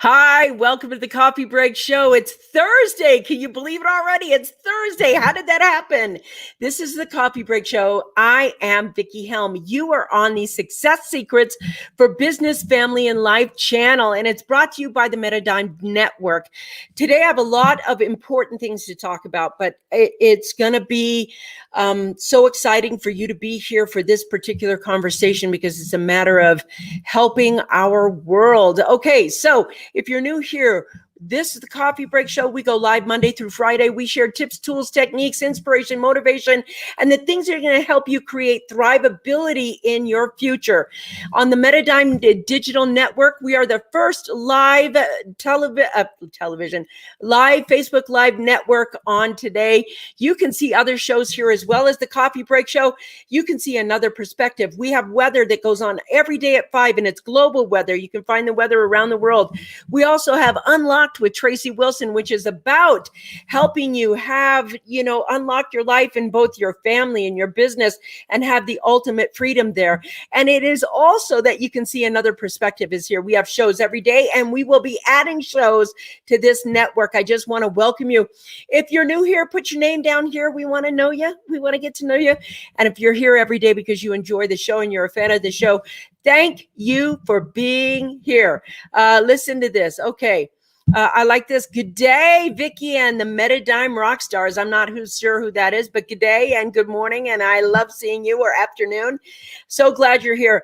Hi, welcome to the Coffee Break Show. It's Thursday. Can you believe it already? It's Thursday. How did that happen? This is the Coffee Break Show. I am Vickie Helm. You are on the Success Secrets for Business, Family, and Life channel, and it's brought to you by the Metadime Network. Today, I have a lot of important things to talk about, but it's going to be so exciting for you to be here for this particular conversation because it's a matter of helping our world. Okay, so if you're new here, this is the Coffee Break Show. We go live Monday through Friday. We share tips, tools, techniques, inspiration, motivation, and the things that are going to help you create thrivability in your future. On the Metadime Digital Network, we are the first live television, live Facebook Live network on today. You can see other shows here as well as the Coffee Break Show. You can see another perspective. We have weather that goes on every day at 5, and it's global weather. You can find the weather around the world. We also have Unlocked with Tracy Wilson, which is about helping you have, unlock your life in both your family and your business and have the ultimate freedom there. And it is also that you can see another perspective is here. We have shows every day, and we will be adding shows to this network. I just want to welcome you. If you're new here, put your name down here. We want to know you. We want to get to know you. And if you're here every day because you enjoy the show and you're a fan of the show, thank you for being here. Listen to this. Okay. I like this. Good day, Vickie and the Metadime rock stars. I'm not sure who that is, but good day and good morning. And I love seeing you, or afternoon. So glad you're here.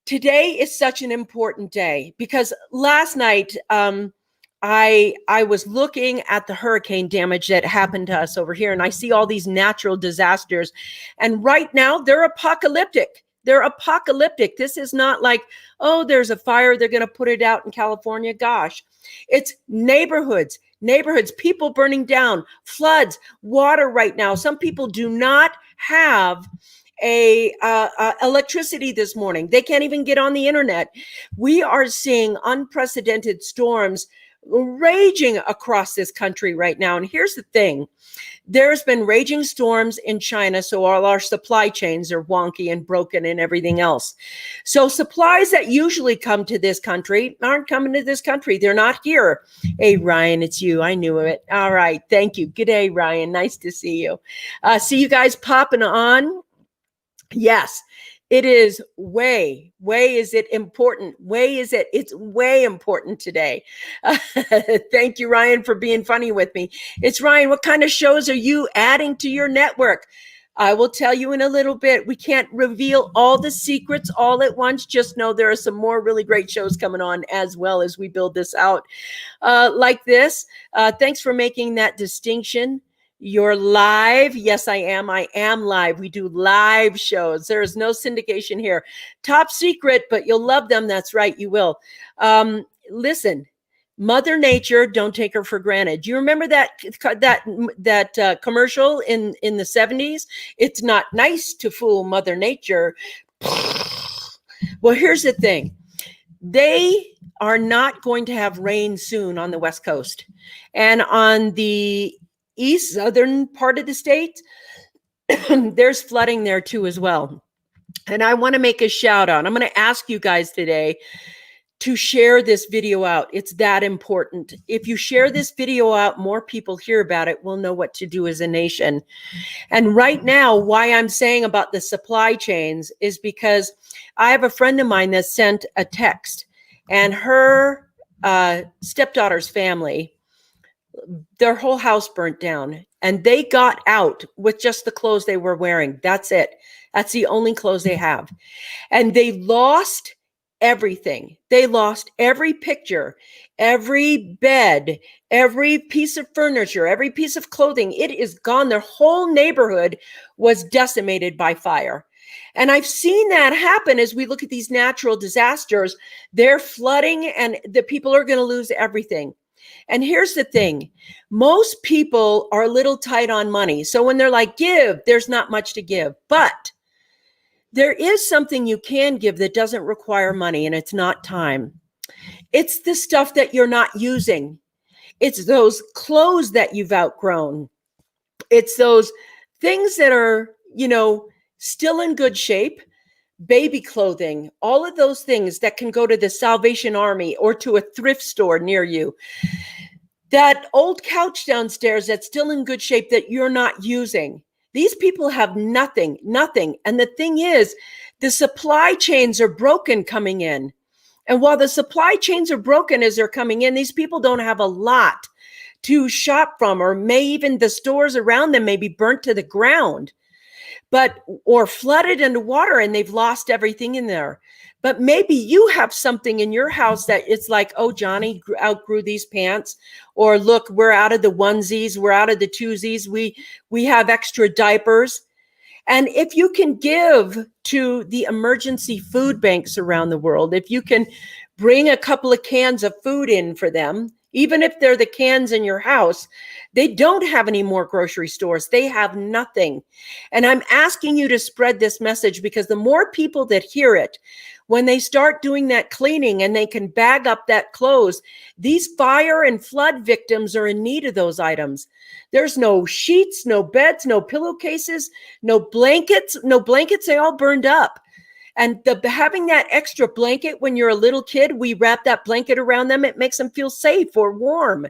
Today is such an important day because last night I was looking at the hurricane damage that happened to us over here, and I see all these natural disasters. And right now they're apocalyptic. They're apocalyptic. This is not like, oh, there's a fire, they're going to put it out in California. Gosh, it's neighborhoods, people burning down, floods, water right now. Some people do not have electricity this morning. They can't even get on the internet. We are seeing unprecedented storms raging across this country right now. And here's the thing. There's been raging storms in China, so all our supply chains are wonky and broken and everything else. So supplies that usually come to this country aren't coming to this country. They're not here. Hey, Ryan, it's you. I knew it. All right. Thank you. Good day, Ryan. Nice to see you. See you guys popping on. Yes. It is way is it important. It's way important today. Thank you, Ryan, for being funny with me. It's Ryan, what kind of shows are you adding to your network? I will tell you in a little bit. We can't reveal all the secrets all at once. Just know there are some more really great shows coming on as well as we build this out like this. Thanks for making that distinction. You're live. Yes, I am. I am live. We do live shows. There is no syndication here. Top secret, but you'll love them. That's right. You will. Listen, Mother Nature, don't take her for granted. Do you remember that commercial in the 70s? It's not nice to fool Mother Nature. Well, here's the thing. They are not going to have rain soon on the West Coast. And on the southern part of the state, there's flooding there too as well. And I want to make a shout out. I'm going to ask you guys today to share this video out. It's that important. If you share this video out, more people hear about it. We'll know what to do as a nation. And right now, why I'm saying about the supply chains is because I have a friend of mine that sent a text, and her stepdaughter's family, their whole house burnt down, and they got out with just the clothes they were wearing. That's it. That's the only clothes they have. And they lost everything. They lost every picture, every bed, every piece of furniture, every piece of clothing. It is gone. Their whole neighborhood was decimated by fire. And I've seen that happen as we look at these natural disasters. They're flooding, and the people are going to lose everything. And here's the thing. Most people are a little tight on money. So when they're like, give, there's not much to give. But there is something you can give that doesn't require money, and it's not time. It's the stuff that you're not using. It's those clothes that you've outgrown. It's those things that are, still in good shape, baby clothing, all of those things that can go to the Salvation Army or to a thrift store near you. That old couch downstairs that's still in good shape that you're not using. These people have nothing. And the thing is, the supply chains are broken coming in. And while the supply chains are broken as they're coming in, these people don't have a lot to shop from, or may even the stores around them may be burnt to the ground, or flooded into water and they've lost everything in there. But maybe you have something in your house that it's like, oh, Johnny outgrew these pants, or look, we're out of the onesies, we're out of the twosies, we have extra diapers. And if you can give to the emergency food banks around the world, if you can bring a couple of cans of food in for them, even if they're the cans in your house, they don't have any more grocery stores. They have nothing. And I'm asking you to spread this message, because the more people that hear it, when they start doing that cleaning and they can bag up that clothes, these fire and flood victims are in need of those items. There's no sheets, no beds, no pillowcases, no blankets, they all burned up. And having that extra blanket when you're a little kid, we wrap that blanket around them. It makes them feel safe or warm.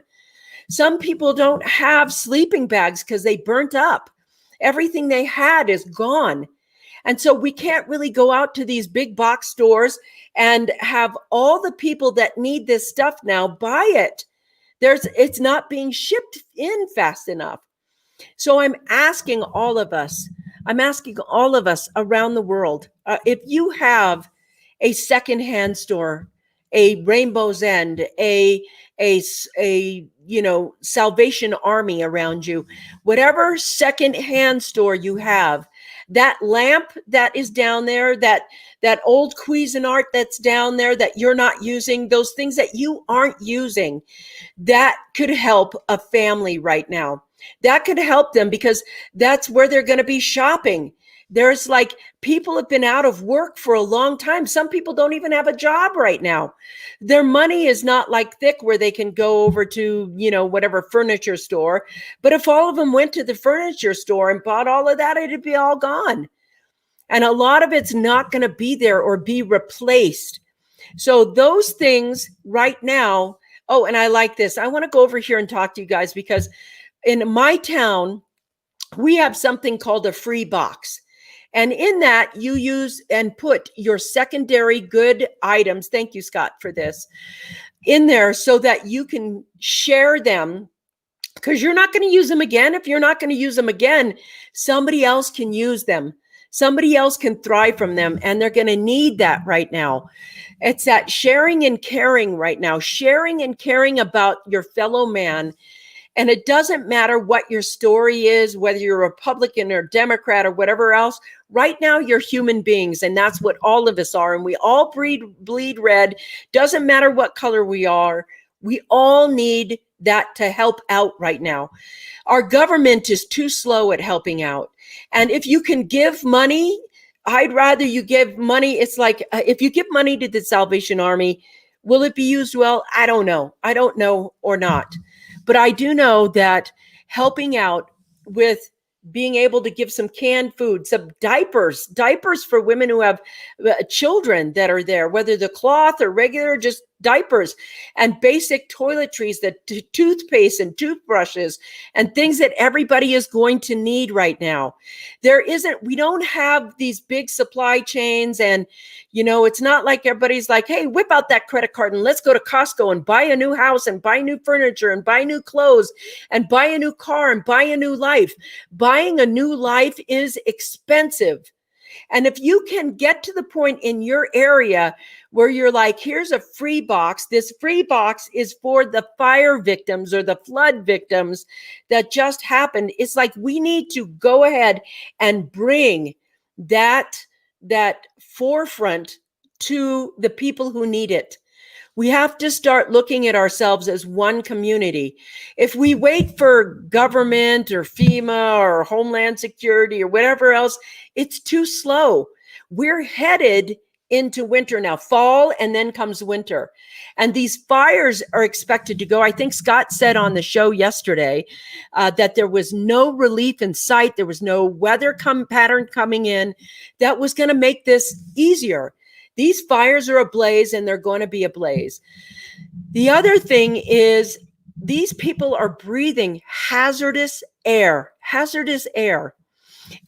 Some people don't have sleeping bags because they burnt up. Everything they had is gone. And so we can't really go out to these big box stores and have all the people that need this stuff now buy it. It's not being shipped in fast enough. So I'm asking all of us around the world, if you have a secondhand store, a Rainbow's End, a Salvation Army around you, whatever secondhand store you have, that lamp that is down there, that old Cuisinart that's down there that you're not using, those things that you aren't using, that could help a family right now. That could help them, because that's where they're going to be shopping. There's people have been out of work for a long time. Some people don't even have a job right now. Their money is not thick where they can go over to, whatever furniture store. But if all of them went to the furniture store and bought all of that, it'd be all gone. And a lot of it's not going to be there or be replaced. So those things right now. Oh, and I like this. I want to go over here and talk to you guys, because in my town, we have something called a free box. And in that, you use and put your secondary good items. Thank you, Scott, for this in there, so that you can share them, because you're not going to use them again. If you're not going to use them again, somebody else can use them. Somebody else can thrive from them, and they're going to need that right now. It's that sharing and caring right now, sharing and caring about your fellow man. And it doesn't matter what your story is, whether you're a Republican or Democrat or whatever else. Right now, you're human beings, and that's what all of us are. And we all bleed red. Doesn't matter what color we are. We all need that to help out right now. Our government is too slow at helping out. And if you can give money, I'd rather you give money. It's like if you give money to the Salvation Army, will it be used well? I don't know or not. But I do know that helping out with being able to give some canned food, some diapers for women who have children that are there, whether the cloth or regular, just diapers, and basic toiletries, the toothpaste and toothbrushes and things that everybody is going to need right now. We don't have these big supply chains, and it's not like everybody's like, hey, whip out that credit card and let's go to Costco and buy a new house and buy new furniture and buy new clothes and buy a new car and buy a new life. Buying a new life is expensive. And if you can get to the point in your area where you're like, here's a free box. This free box is for the fire victims or the flood victims that just happened. It's like we need to go ahead and bring that forefront to the people who need it. We have to start looking at ourselves as one community. If we wait for government or FEMA or Homeland Security or whatever else, it's too slow. We're headed into winter now, fall, and then comes winter. And these fires are expected to go. I think Scott said on the show yesterday that there was no relief in sight. There was no weather pattern coming in that was going to make this easier. These fires are ablaze, and they're going to be ablaze. The other thing is these people are breathing hazardous air.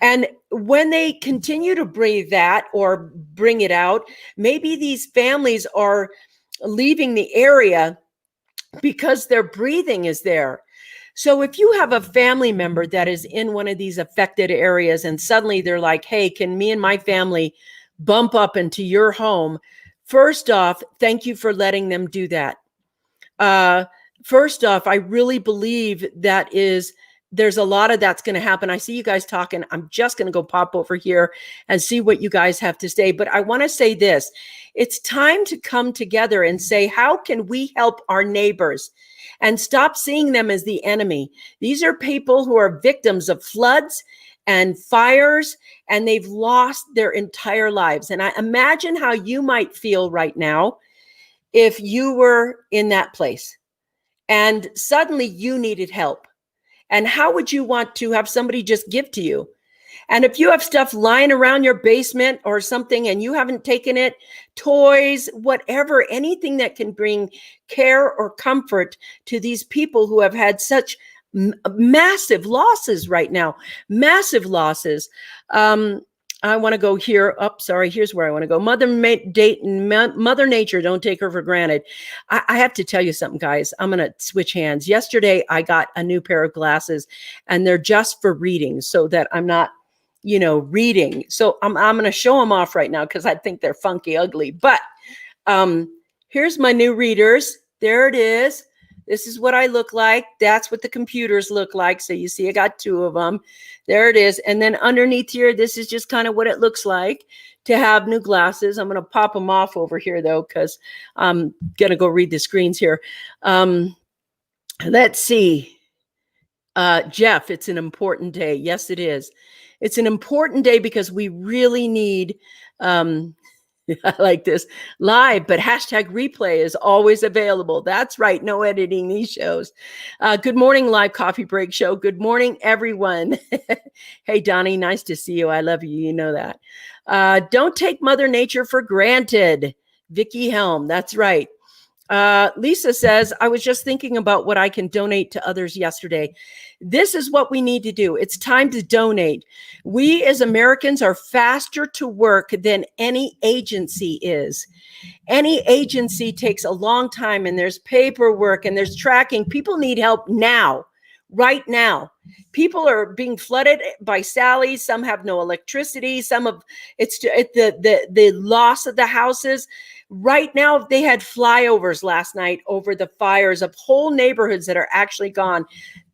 And when they continue to breathe that or bring it out, maybe these families are leaving the area because their breathing is there. So if you have a family member that is in one of these affected areas and suddenly they're like, hey, can me and my family bump up into your home? First off, thank you for letting them do that. First off, I really believe there's a lot of that's going to happen. I see you guys talking. I'm just going to go pop over here and see what you guys have to say. But I want to say this. It's time to come together and say, how can we help our neighbors and stop seeing them as the enemy? These are people who are victims of floods and fires, and they've lost their entire lives. And I imagine how you might feel right now if you were in that place and suddenly you needed help. And how would you want to have somebody just give to you? And if you have stuff lying around your basement or something and you haven't taken it, toys, whatever, anything that can bring care or comfort to these people who have had such massive losses right now, massive losses. I want to go here. Here's where I want to go. Mother Nature, don't take her for granted. I have to tell you something, guys. I'm going to switch hands. Yesterday, I got a new pair of glasses, and they're just for reading so that I'm not, reading. So I'm going to show them off right now because I think they're funky ugly. But here's my new readers. There it is. This is what I look like. That's what the computers look like. So you see, I got two of them. There it is. And then underneath here, this is just kind of what it looks like to have new glasses. I'm going to pop them off over here, though, because I'm going to go read the screens here. Let's see. Jeff, it's an important day. Yes, it is. It's an important day because we really need I like this live, but hashtag replay is always available. That's right. No editing these shows. Good morning, live coffee break show. Good morning, everyone. Hey, Donnie, nice to see you. I love you. You know that. Don't take Mother Nature for granted. Vickie Helm. That's right. Lisa says, I was just thinking about what I can donate to others yesterday. This is what we need to do. It's time to donate. We as Americans are faster to work than any agency is. Any agency takes a long time, and there's paperwork and there's tracking. People need help now, right now. People are being flooded by Sally. Some have no electricity. Some of the loss of the houses. Right now, they had flyovers last night over the fires of whole neighborhoods that are actually gone.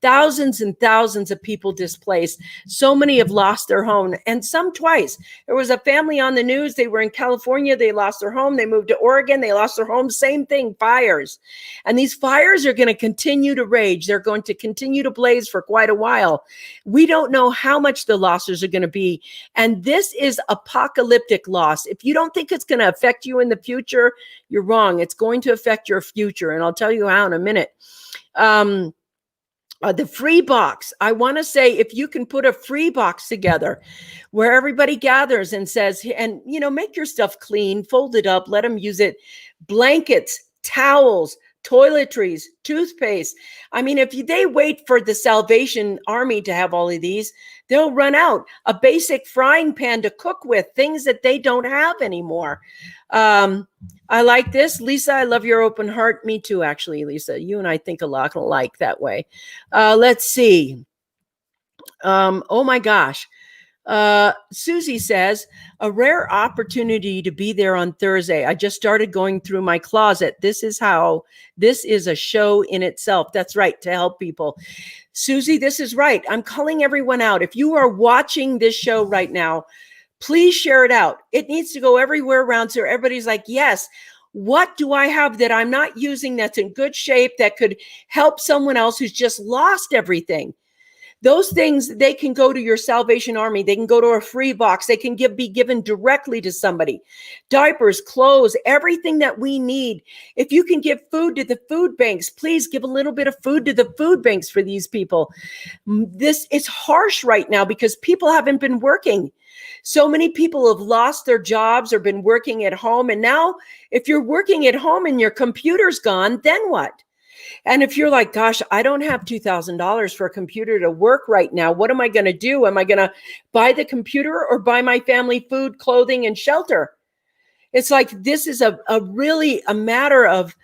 Thousands and thousands of people displaced. So many have lost their home, and some twice. There was a family on the news. They were in California. They lost their home. They moved to Oregon. They lost their home. Same thing, fires. And these fires are going to continue to rage. They're going to continue to blaze for quite a while. We don't know how much the losses are going to be. And this is apocalyptic loss. If you don't think it's going to affect you in the future, you're wrong. It's going to affect your future. And I'll tell you how in a minute. The free box. I want to say, if you can put a free box together where everybody gathers and says, and, make your stuff clean, fold it up, let them use it. Blankets, towels, toiletries, toothpaste. I mean, if they wait for the Salvation Army to have all of these, they'll run out. A basic frying pan to cook with, things that they don't have anymore. I like this. Lisa, I love your open heart. Me too, actually, Lisa. You and I think a lot alike that way. Let's see. Oh my gosh. Susie says, a rare opportunity to be there on Thursday. I just started going through my closet. This is a show in itself. That's right, to help people. Susie, this is right. I'm calling everyone out. If you are watching this show right now, please share it out. It needs to go everywhere around so everybody's like, yes, what do I have that I'm not using that's in good shape that could help someone else who's just lost everything? Those things, they can go to your Salvation Army. They can go to a free box. They can be given directly to somebody. Diapers, clothes, everything that we need. If you can give food to the food banks, please give a little bit of food to the food banks for these people. This is harsh right now because people haven't been working. So many people have lost their jobs or been working at home. And now if you're working at home and your computer's gone, then what? And if you're like, gosh, I don't have $2,000 for a computer to work right now, what am I going to do? Am I going to buy the computer or buy my family food, clothing, and shelter? It's like, this is a really a matter of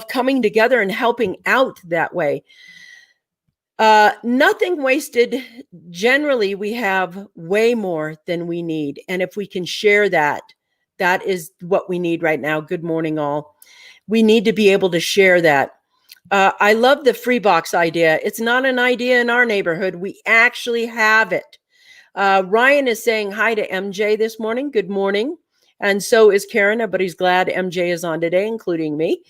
coming together and helping out that way. Nothing wasted. Generally, we have way more than we need. And if we can share that, that is what we need right now. Good morning, all. We need to be able to share that. I love the free box idea. It's not an idea in our neighborhood. We actually have it. Ryan is saying hi to MJ this morning. Good morning. And so is Karen, but he's glad MJ is on today, including me.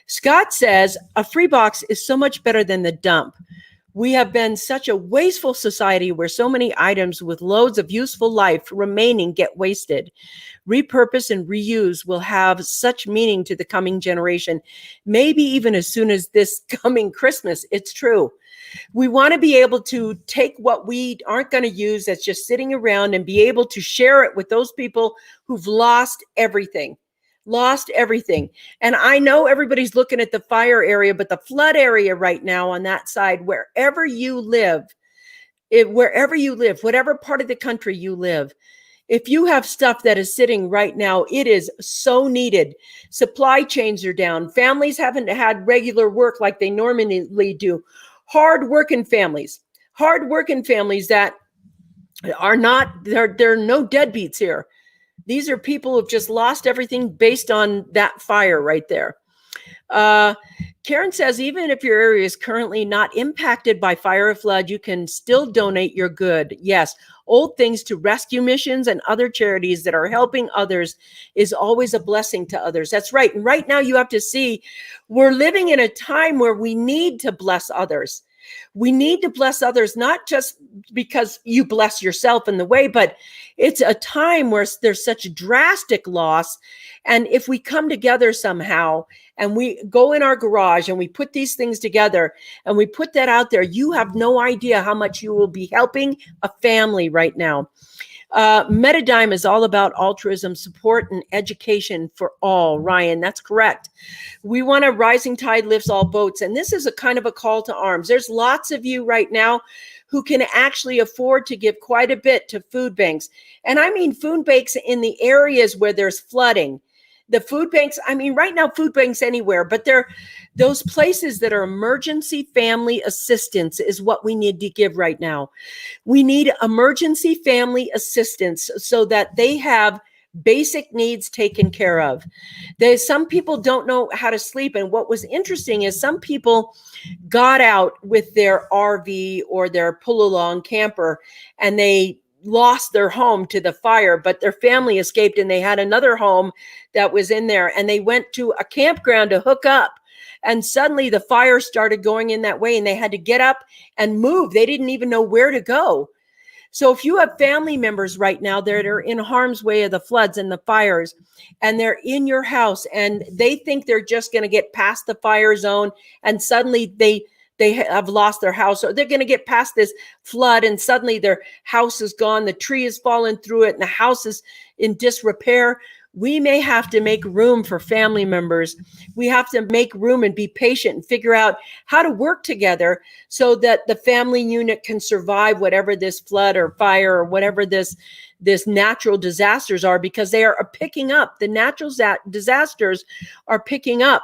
Scott says a free box is so much better than the dump. We have been such a wasteful society where so many items with loads of useful life remaining get wasted. Repurpose and reuse will have such meaning to the coming generation, maybe even as soon as this coming Christmas. It's true. We want to be able to take what we aren't going to use that's just sitting around and be able to share it with those people who've lost everything. And I know everybody's looking at the fire area, but the flood area right now on that side, wherever you live, whatever part of the country you live, if you have stuff that is sitting right now, it is so needed. Supply chains are down. Families haven't had regular work like they normally do. Hard-working families that are not, there are no deadbeats here. These are people who've just lost everything based on that fire right there. Karen says, even if your area is currently not impacted by fire or flood, you can still donate your good. Yes, old things to rescue missions and other charities that are helping others is always a blessing to others. That's right. And right now you have to see, we're living in a time where we need to bless others. We need to bless others, not just because you bless yourself in the way, but it's a time where there's such drastic loss. And if we come together somehow and we go in our garage and we put these things together and we put that out there, you have no idea how much you will be helping a family right now. Metadime is all about altruism, support, and education for all. Ryan, that's correct. We want a rising tide lifts all boats. And this is a kind of a call to arms. There's lots of you right now who can actually afford to give quite a bit to food banks. And I mean food banks in the areas where there's flooding. The food banks, I mean, right now, food banks anywhere, but they're those places that are emergency family assistance is what we need to give right now. We need emergency family assistance so that they have basic needs taken care of. Some people don't know how to sleep. And what was interesting is some people got out with their RV or their pull-along camper and they lost their home to the fire, but their family escaped and they had another home that was in there and they went to a campground to hook up. And suddenly the fire started going in that way and they had to get up and move. They didn't even know where to go. So if you have family members right now that are in harm's way of the floods and the fires, and they're in your house and they think they're just going to get past the fire zone and suddenly they have lost their house, or they're going to get past this flood and suddenly their house is gone, the tree has fallen through it, and the house is in disrepair. We may have to make room for family members. We have to make room and be patient and figure out how to work together so that the family unit can survive whatever this flood or fire or whatever this natural disasters are, because they are picking up. The natural disasters are picking up.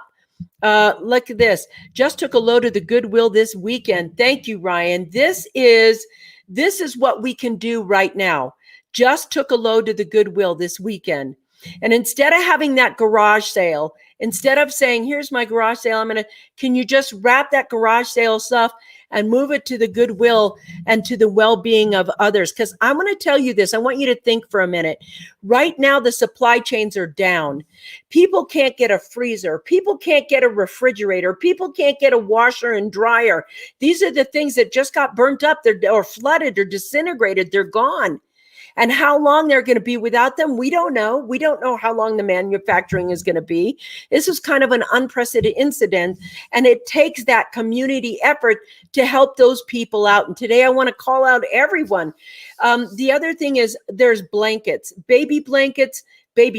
Look at this. Just took a load of the Goodwill this weekend. Thank you, Ryan. This is what we can do right now. Just took a load to the Goodwill this weekend. And instead of having that garage sale Instead of saying, here's my garage sale, can you just wrap that garage sale stuff and move it to the goodwill and to the well-being of others? Because I'm going to tell you this. I want you to think for a minute. Right now, the supply chains are down. People can't get a freezer. People can't get a refrigerator. People can't get a washer and dryer. These are the things that just got burnt up or flooded or disintegrated. They're gone. And how long they're going to be without them, we don't know. We don't know how long the manufacturing is going to be. This is kind of an unprecedented incident, and it takes that community effort to help those people out. And today I want to call out everyone. The other thing is there's blankets, baby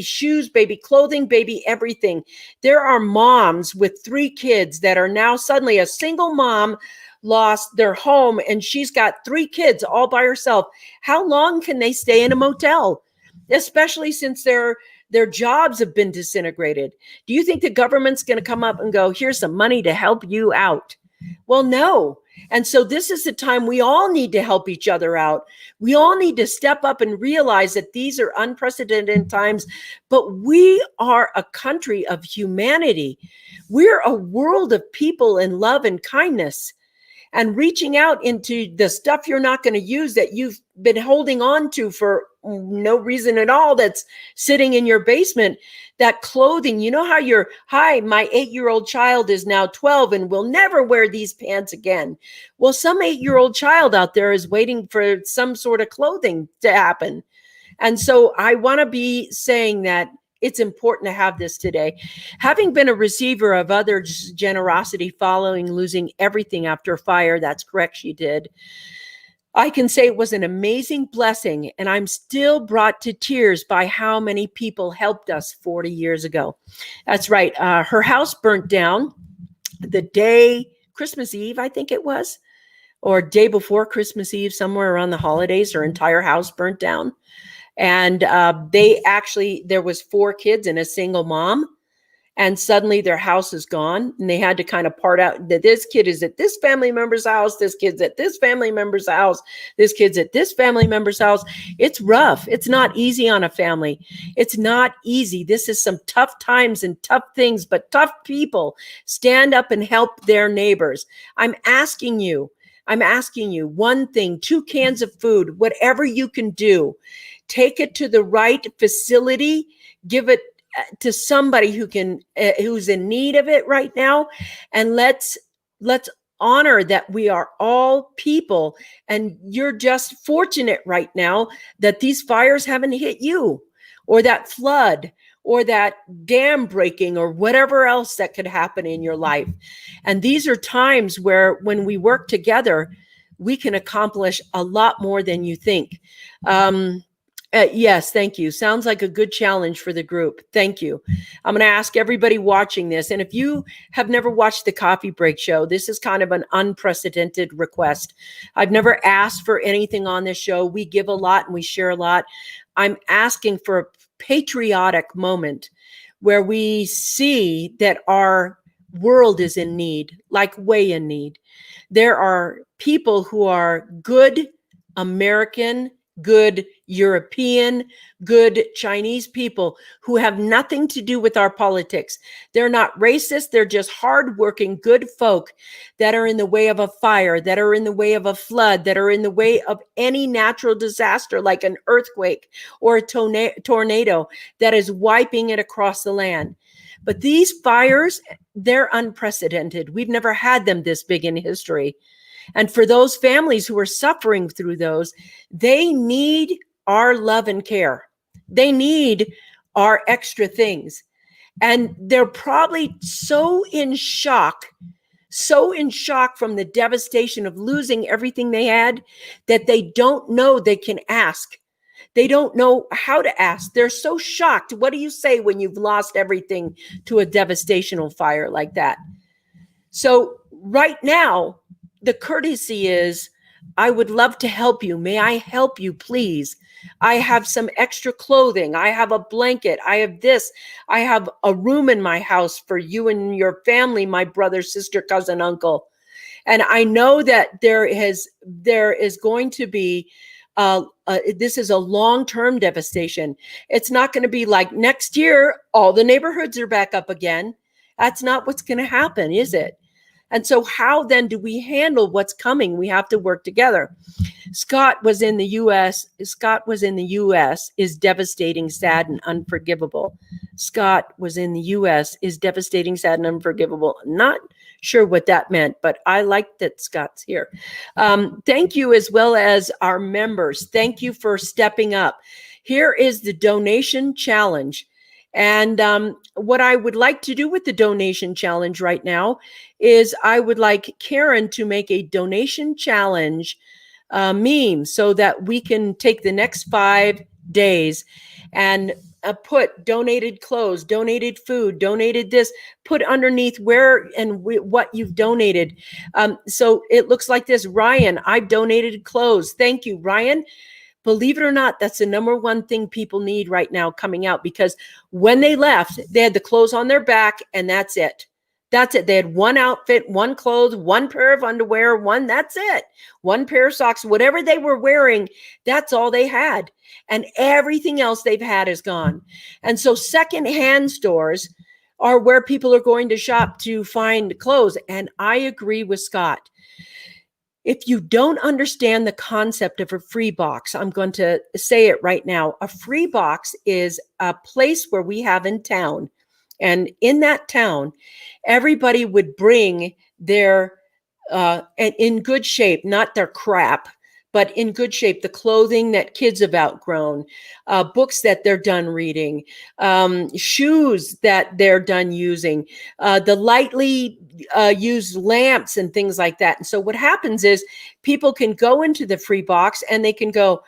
shoes, baby clothing, baby everything. There are moms with 3 kids that are now suddenly a single mom lost their home, and she's got 3 kids all by herself. How long can they stay in a motel, especially since their jobs have been disintegrated? Do you think the government's going to come up and go, here's some money to help you out? Well, no. And so this is the time we all need to help each other out. We all need to step up and realize that these are unprecedented times, but we are a country of humanity. We're a world of people in love and kindness. And reaching out into the stuff you're not going to use that you've been holding on to for no reason at all, that's sitting in your basement, that clothing. You know how my 8-year-old child is now 12 and will never wear these pants again. Well, some 8-year-old child out there is waiting for some sort of clothing to happen. And so I want to be saying that it's important to have this today. Having been a receiver of others' generosity following losing everything after a fire, that's correct, she did, I can say it was an amazing blessing, and I'm still brought to tears by how many people helped us 40 years ago. That's right. Her house burnt down the day, Christmas Eve, I think it was, or day before Christmas Eve, somewhere around the holidays. Her entire house burnt down. And there was 4 kids and a single mom, and suddenly their house is gone, and they had to kind of part out that this kid is at this family member's house, this kid's at this family member's house, this kid's at this family member's house. It's rough. It's not easy on a family. It's not easy. This is some tough times and tough things, but tough people stand up and help their neighbors. I'm asking you 1 thing, 2 cans of food, whatever you can do. Take it to the right facility, give it to somebody who's in need of it right now. And let's honor that we are all people, and you're just fortunate right now that these fires haven't hit you, or that flood, or that dam breaking, or whatever else that could happen in your life. And these are times where when we work together, we can accomplish a lot more than you think. Yes, thank you. Sounds like a good challenge for the group. Thank you. I'm going to ask everybody watching this, and if you have never watched the Coffee Break Show, this is kind of an unprecedented request. I've never asked for anything on this show. We give a lot and we share a lot. I'm asking for a patriotic moment where we see that our world is in need, like way in need. There are people who are good American, good European, good Chinese people who have nothing to do with our politics. They're not racist. They're just hardworking, good folk that are in the way of a fire, that are in the way of a flood, that are in the way of any natural disaster like an earthquake or a tornado that is wiping it across the land. But these fires, they're unprecedented. We've never had them this big in history. And for those families who are suffering through those, they need our love and care. They need our extra things. And they're probably so in shock from the devastation of losing everything they had, that they don't know they can ask. They don't know how to ask. They're so shocked. What do you say when you've lost everything to a devastational fire like that? So right now, the courtesy is, I would love to help you. May I help you, please? I have some extra clothing. I have a blanket. I have this. I have a room in my house for you and your family, my brother, sister, cousin, uncle. And I know that there is going to be This is a long-term devastation. It's not going to be like next year, all the neighborhoods are back up again. That's not what's going to happen, is it? And so how then do we handle what's coming? We have to work together. Scott was in the U.S. Is devastating, sad, and unforgivable. Scott was in the U.S. is devastating, sad, and unforgivable. Not sure what that meant, but I like that Scott's here. Thank you, as well as our members. Thank you for stepping up. Here is the donation challenge. And what I would like to do with the donation challenge right now is I would like Karen to make a donation challenge meme so that we can take the next 5 days and put donated clothes, donated food, donated this, put underneath where and what you've donated. So it looks like this. Ryan, I've donated clothes. Thank you, Ryan. Believe it or not, that's the number one thing people need right now coming out, because when they left, they had the clothes on their back and that's it. That's it. They had one outfit, one clothes, one pair of underwear, that's it. One pair of socks, whatever they were wearing, that's all they had. And everything else they've had is gone. And so secondhand stores are where people are going to shop to find clothes. And I agree with Scott. If you don't understand the concept of a free box, I'm going to say it right now. A free box is a place where we have in town. And in that town, everybody would bring their, in good shape, not their crap, but in good shape, the clothing that kids have outgrown, books that they're done reading, shoes that they're done using, the lightly used lamps and things like that. And so what happens is people can go into the free box and they can go,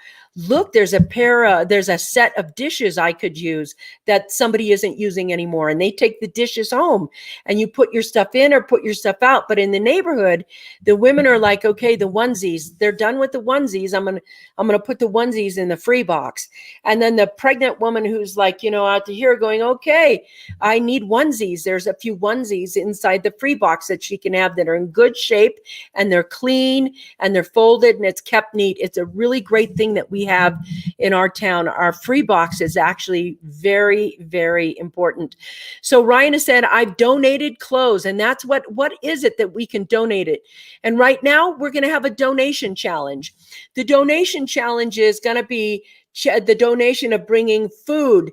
look, there's a set of dishes I could use that somebody isn't using anymore. And they take the dishes home and you put your stuff in or put your stuff out. But in the neighborhood, the women are like, okay, the onesies, they're done with the onesies. I'm going to put the onesies in the free box. And then the pregnant woman who's like, out to here going, okay, I need onesies. There's a few onesies inside the free box that she can have that are in good shape and they're clean and they're folded and it's kept neat. It's a really great thing that we have in our town. Our free box is actually very, very important. So Ryan has said, I've donated clothes, and that's what is it that we can donate it? And right now we're going to have a donation challenge. The donation challenge is going to be the donation of bringing food,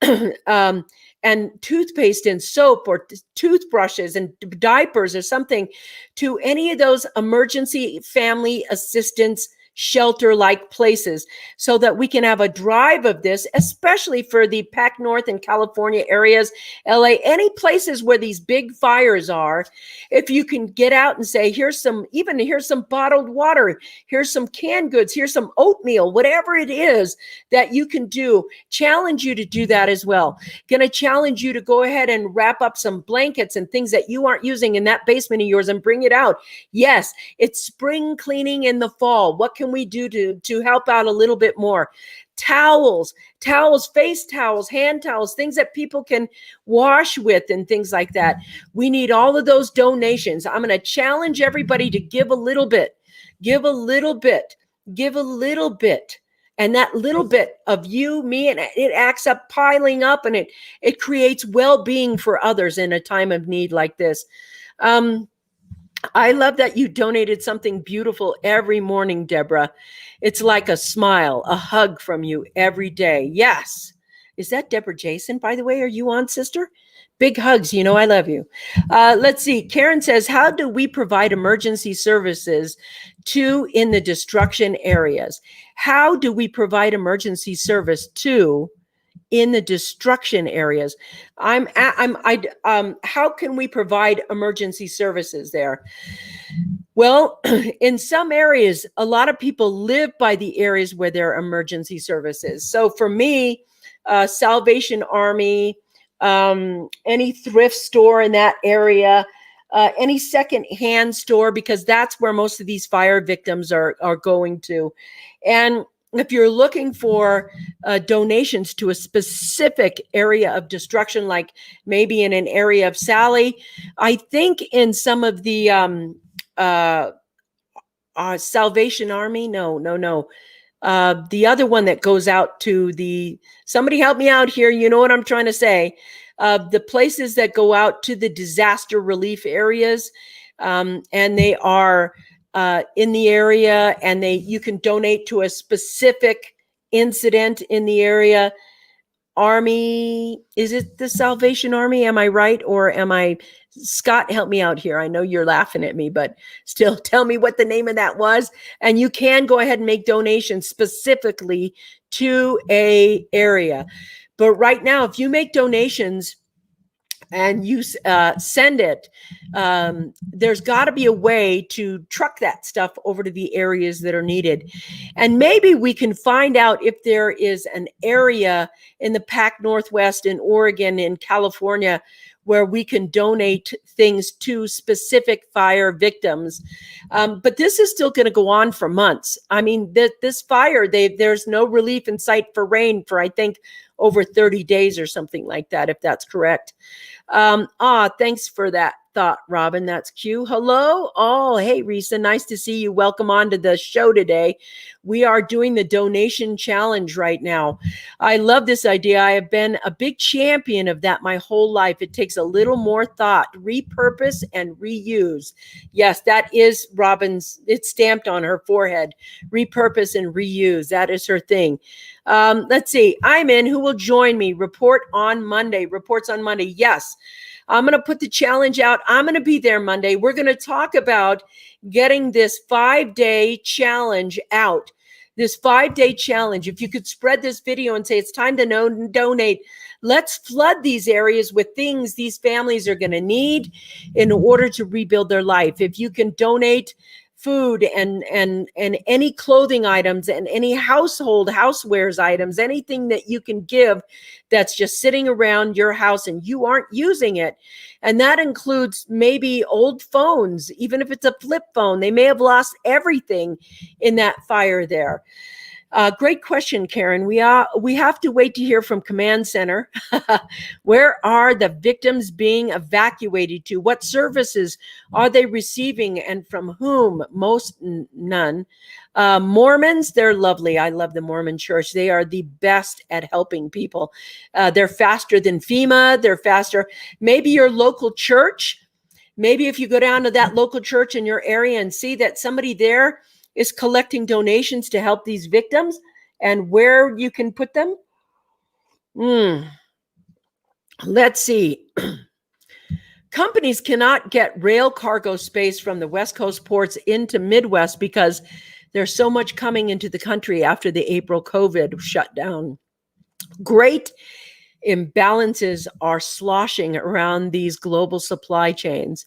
and toothpaste and soap or toothbrushes and diapers or something to any of those emergency family assistance shelter-like places, so that we can have a drive of this, especially for the Pac North and California areas, LA, any places where these big fires are. If you can get out and say, here's some bottled water, here's some canned goods, here's some oatmeal, whatever it is that you can do, challenge you to do that as well. Going to challenge you to go ahead and wrap up some blankets and things that you aren't using in that basement of yours and bring it out. Yes, it's spring cleaning in the fall. What can we do to help out a little bit more? Towels, face towels, hand towels, things that people can wash with and things like that. We need all of those donations. I'm going to challenge everybody to give a little bit, give a little bit, give a little bit. And that little bit of you, me, and it acts up, piling up, and it creates well-being for others in a time of need like this. I love that you donated something beautiful every morning, Deborah. It's like a smile, a hug from you every day. Yes. Is that Deborah Jason, by the way? Are you on, sister? Big hugs. I love you. Let's see. Karen says, how do we provide emergency services in the destruction areas? How do we provide emergency service in the destruction areas? How can we provide emergency services there? Well, in some areas, a lot of people live by the areas where there are emergency services. So for me, Salvation Army, any thrift store in that area, any secondhand store, because that's where most of these fire victims are going to. And if you're looking for donations to a specific area of destruction, like maybe in an area of Sally, I think in some of the Salvation Army, no. The other one that goes out to somebody help me out here. You know what I'm trying to say. The places that go out to the disaster relief areas, and they are in the area, and you can donate to a specific incident in the area. Army, is it the Salvation Army? Am I right? Or am I, Scott, help me out here. I know you're laughing at me, but still tell me what the name of that was. And you can go ahead and make donations specifically to a area. But right now, if you make donations and you send it, there's got to be a way to truck that stuff over to the areas that are needed. And maybe we can find out if there is an area in the Pac Northwest, in Oregon, in California, where we can donate things to specific fire victims. But this is still going to go on for months. I mean, this fire, there's no relief in sight for rain for, I think, over 30 days or something like that, if that's correct. Thanks for that thought, Robin. That's cute. Hello. Oh, hey, Risa. Nice to see you. Welcome on to the show today. We are doing the donation challenge right now. I love this idea. I have been a big champion of that my whole life. It takes a little more thought, repurpose and reuse. Yes, that is Robin's. It's stamped on her forehead. Repurpose and reuse. That is her thing. Let's see. I'm in. Who will join me? Reports on Monday. Yes. I'm going to put the challenge out. I'm going to be there Monday. We're going to talk about getting this 5-day challenge out. This 5-day challenge. If you could spread this video and say it's time to donate, let's flood these areas with things these families are going to need in order to rebuild their life. If you can donate food and any clothing items and any housewares items, anything that you can give that's just sitting around your house and you aren't using it. And that includes maybe old phones, even if it's a flip phone. They may have lost everything in that fire there. Great question, Karen. We have to wait to hear from Command Center. Where are the victims being evacuated to? What services are they receiving and from whom? Most none. Mormons, they're lovely. I love the Mormon church. They are the best at helping people. They're faster than FEMA. They're faster. Maybe your local church. Maybe if you go down to that local church in your area and see that somebody there is collecting donations to help these victims and where you can put them. Let's see. Companies cannot get rail cargo space from the West Coast ports into Midwest because there's so much coming into the country after the April COVID shutdown. Great imbalances are sloshing around these global supply chains.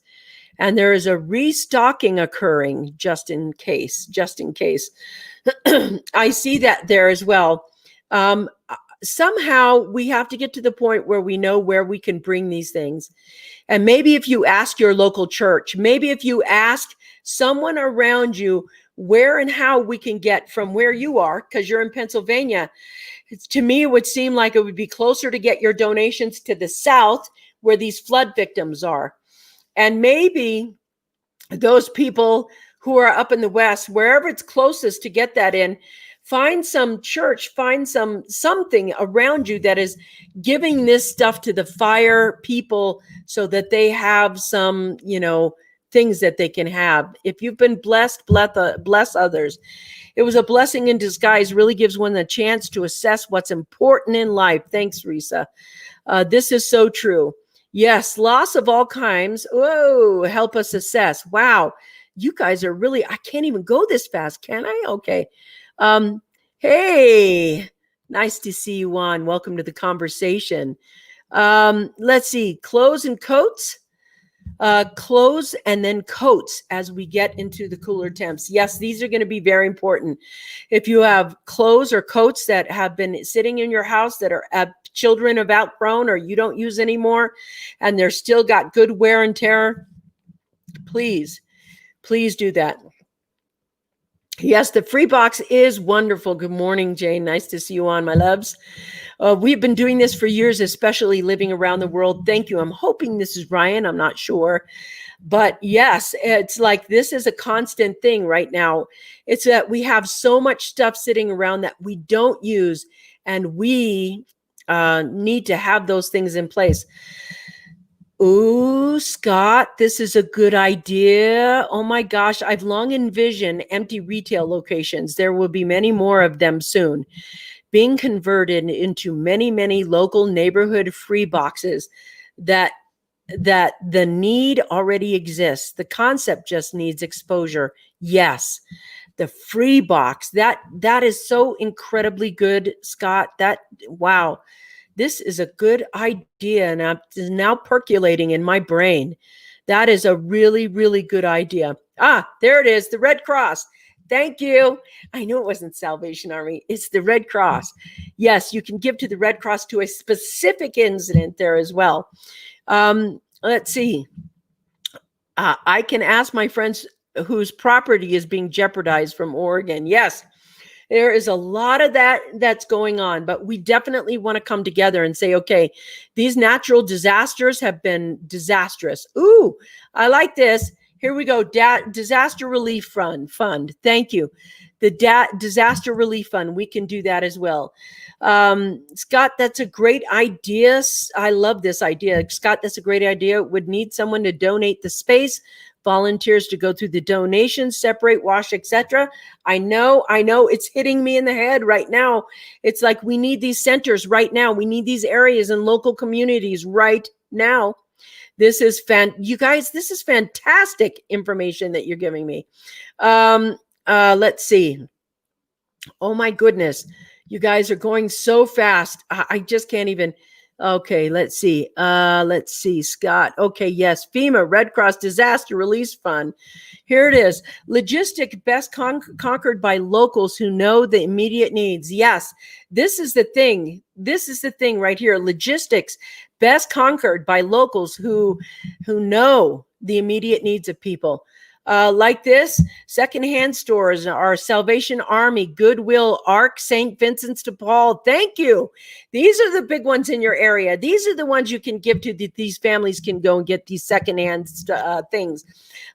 And there is a restocking occurring just in case. I see that there as well. Somehow we have to get to the point where we know where we can bring these things. And maybe if you ask your local church, maybe if you ask someone around you where and how we can get from where you are, because you're in Pennsylvania, to me, it would seem like it would be closer to get your donations to the south where these flood victims are. And maybe those people who are up in the West, wherever it's closest to get that in, find some church, find something around you that is giving this stuff to the fire people so that they have some, things that they can have. If you've been blessed, bless others. It was a blessing in disguise, really gives one the chance to assess what's important in life. Thanks, Risa. This is so true. Yes, loss of all kinds. Whoa, help us assess. Wow, you guys are really, I can't even go this fast, can I? Okay. Hey, nice to see you on. Welcome to the conversation. Let's see, clothes and coats. Clothes and then coats as we get into the cooler temps. Yes, these are going to be very important. If you have clothes or coats that have been sitting in your house that are children have outgrown or you don't use anymore, and they're still got good wear and tear, please do that. Yes, the free box is wonderful. Good morning, Jane. Nice to see you on, my loves. We've been doing this for years, especially living around the world. Thank you. I'm hoping this is Ryan. I'm not sure. But yes, it's like this is a constant thing right now. It's that we have so much stuff sitting around that we don't use, and we need to have those things in place. Ooh, Scott, this is a good idea. Oh my gosh, I've long envisioned empty retail locations. There will be many more of them soon, being converted into many, many local neighborhood free boxes that the need already exists. The concept just needs exposure. Yes, the free box. That is so incredibly good, Scott. That wow. This is a good idea, and it's now percolating in my brain. That is a really, really good idea. Ah, there it is, the Red Cross. Thank you. I knew it wasn't Salvation Army. It's the Red Cross. Yes, you can give to the Red Cross to a specific incident there as well. Let's see. I can ask my friends whose property is being jeopardized from Oregon. Yes, there is a lot of that's going on, but we definitely want to come together and say, okay, these natural disasters have been disastrous. Ooh, I like this. Here we go. Disaster Relief Fund. Thank you. The Disaster Relief Fund. We can do that as well. Scott, that's a great idea. I love this idea. Scott, that's a great idea. Would need someone to donate the space, volunteers to go through the donations, separate, wash, etc. I know it's hitting me in the head right now. It's like we need these centers right now. We need these areas and local communities right now. This is you guys, this is fantastic information that you're giving me. Let's see. Oh my goodness. You guys are going so fast. I just can't even. Okay, let's see. Scott. Okay, yes. FEMA, Red Cross Disaster Release Fund. Here it is. Logistic best conquered by locals who know the immediate needs. Yes, this is the thing. This is the thing right here. Logistics best conquered by locals who know the immediate needs of people. Like this, secondhand stores are Salvation Army, Goodwill, Ark, St. Vincent's de Paul. Thank you. These are the big ones in your area. These are the ones you can give to these families can go and get these secondhand things.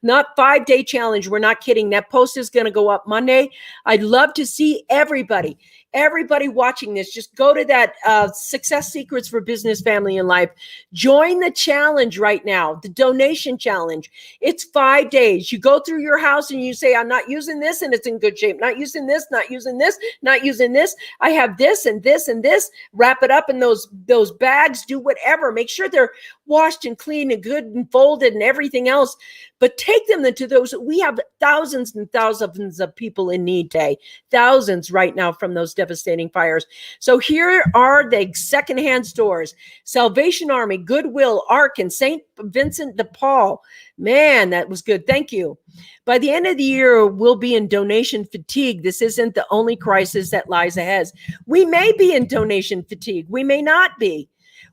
Not 5-day challenge. We're not kidding. That post is going to go up Monday. I'd love to see everybody watching this. Just go to that Success Secrets for Business, Family, and Life. Join the challenge right now, the donation challenge. It's 5 days. You go through your house and you say, I'm not using this and it's in good shape. Not using this, not using this, not using this. I have this and this and this. Wrap it up in those bags. Do whatever. Make sure they're washed and clean and good and folded and everything else. But take them to those. We have thousands and thousands of people in need today. Thousands right now from those devastating fires. So here are the secondhand stores: Salvation Army, Goodwill, Ark, and St. Vincent de Paul. Man, that was good. Thank you. By the end of the year, we'll be in donation fatigue. This isn't the only crisis that lies ahead. We may be in donation fatigue. We may not be.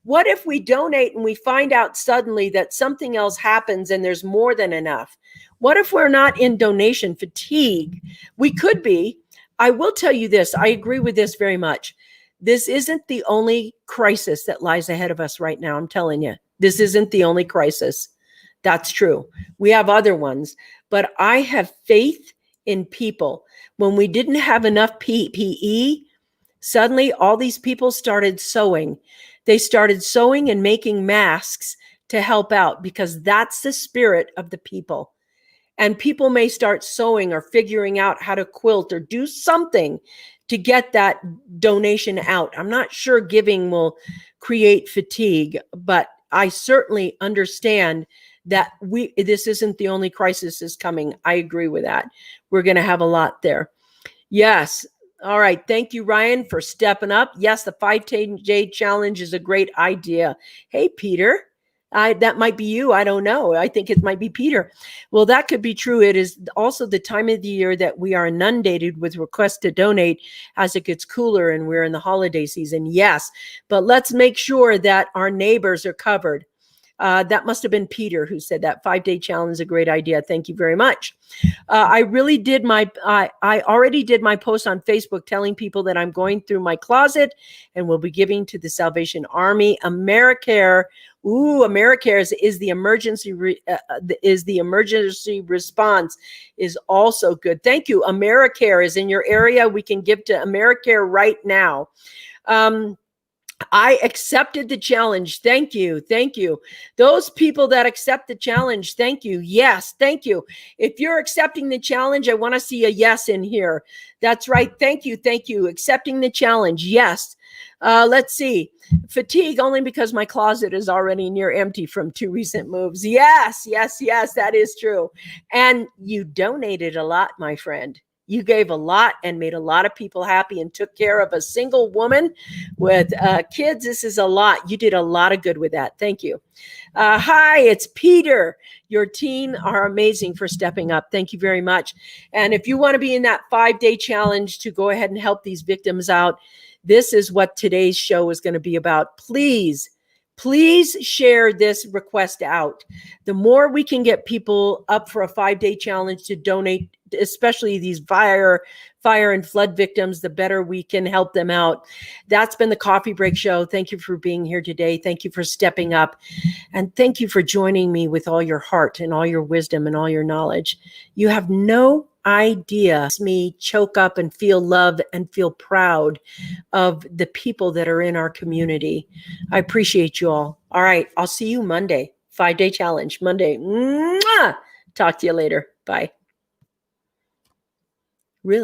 What if we donate and we find out suddenly that something else happens and there's more than enough? What if we're not in donation fatigue? We could be. I will tell you this. I agree with this very much. This isn't the only crisis that lies ahead of us right now. I'm telling you, this isn't the only crisis. That's true. We have other ones, but I have faith in people. When we didn't have enough PPE, suddenly all these people started sewing. They started sewing and making masks to help out because that's the spirit of the people. And people may start sewing or figuring out how to quilt or do something to get that donation out. I'm not sure giving will create fatigue, but I certainly understand that this isn't the only crisis that's coming. I agree with that. We're going to have a lot there. Yes. All right. Thank you, Ryan, for stepping up. Yes, the 5-day challenge is a great idea. Hey, Peter. That might be you. I don't know. I think it might be Peter. Well, that could be true. It is also the time of the year that we are inundated with requests to donate as it gets cooler and we're in the holiday season. Yes, but let's make sure that our neighbors are covered. That must have been Peter who said that 5-day challenge is a great idea. Thank you very much. I already did my post on Facebook telling people that I'm going through my closet and will be giving to the Salvation Army. AmeriCare. AmeriCare is the emergency response is also good. Thank you. AmeriCare is in your area. We can give to AmeriCare right now. I accepted the challenge. Thank you. Thank you. Those people that accept the challenge, thank you. Yes, thank you. If you're accepting the challenge, I want to see a yes in here. That's right. Thank you. Thank you. Accepting the challenge. Yes. Let's see. Fatigue only because my closet is already near empty from 2 recent moves. Yes, yes, yes, that is true. And you donated a lot, my friend. You gave a lot and made a lot of people happy and took care of a single woman with kids. This is a lot. You did a lot of good with that. Thank you. Hi, it's Peter. Your team are amazing for stepping up. Thank you very much. And if you want to be in that 5-day challenge to go ahead and help these victims out, this is what today's show is going to be about. Please share this request out. The more we can get people up for a 5-day challenge to donate, especially these fire and flood victims, the better we can help them out. That's been the Coffee Break Show. Thank you for being here today. Thank you for stepping up. And thank you for joining me with all your heart and all your wisdom and all your knowledge. You have no idea. Me choke up and feel love and feel proud of the people that are in our community. I appreciate you all. All right. I'll see you Monday. 5-day challenge Monday. Mwah! Talk to you later. Bye.